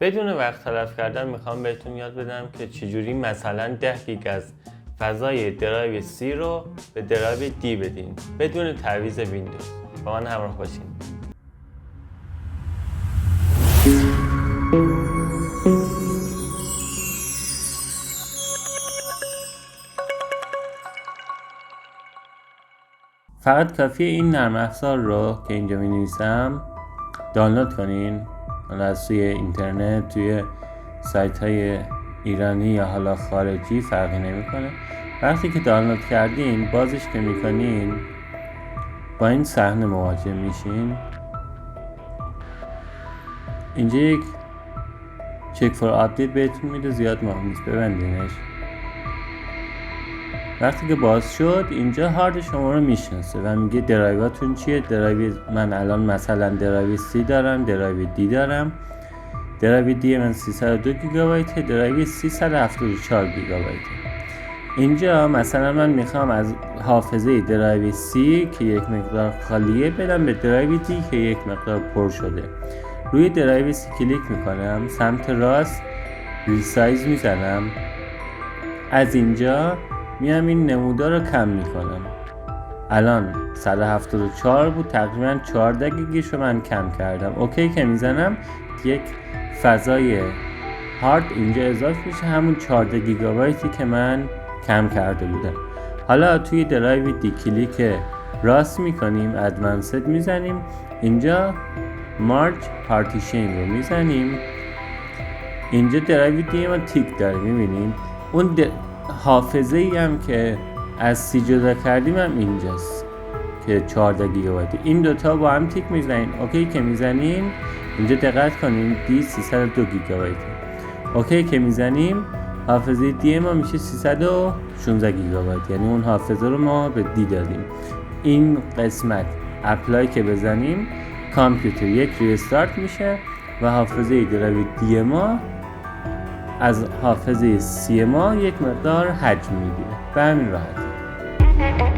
بدون وقت تلف کردن میخوام بهتون یاد بدم که چجوری مثلا 10 گیگ از فضای درایو C رو به درایو D بدین بدون تعویض ویندوز. با من همراه باشین. فقط کافیه این نرم افزار رو که اینجا می نویسم دانلود کنین، حالا از توی اینترنت، توی سایت های ایرانی یا حالا خارجی فرقی نمیکنه. وقتی که دانلود کردین بازش که میکنین با این صحنه مواجه میشین. اینجا یک چک فور آپدیت بهتون میده، زیاد مهم نیست، ببندینش. وقتی که باز شد اینجا هارد شما رو میشناسه و میگه درایواتون چیه. درایو من الان مثلا درایو C دارم، درایو D دارم. درایو D من 302 گیگابایت، درایو C 174 گیگابایت. اینجا مثلا من میخوام از حافظه درایو C که یک مقدار خالیه بدم به درایو D که یک مقدار پر شده. روی درایو C کلیک میکنم، سمت راست ریسایز میزنم، از اینجا میام این نمودار رو کم میکنم. الان 174 بود، تقریبا 14 گیگش رو من کم کردم. اوکی که میزنم یک فضای هارد اینجا اضافه میشه، همون 14 گیگابایتی که من کم کرده بودم. حالا توی درایو دی کلیک راست میکنیم، ادوانسد میزنیم، اینجا مارج پارتیشن رو میزنیم. اینجا درایو دی ما تیک داره، میبینیم اون حافظه ای هم که از C جدا کردیم هم اینجاست که 14 گیگابایت. این دوتا با هم تیک میزنین. اوکی که میزنین اینجا دقت کنین D 302 گیگابایت. اوکی که میزنیم حافظه D ما میشه 316 گیگابایت، یعنی اون حافظه رو ما به D دادیم. این قسمت اپلای که بزنیم کامپیوتر یک ریستارت میشه و حافظه درایو D ما از حافظه C ما یک مقدار حجم میگیره. به همین راحتی.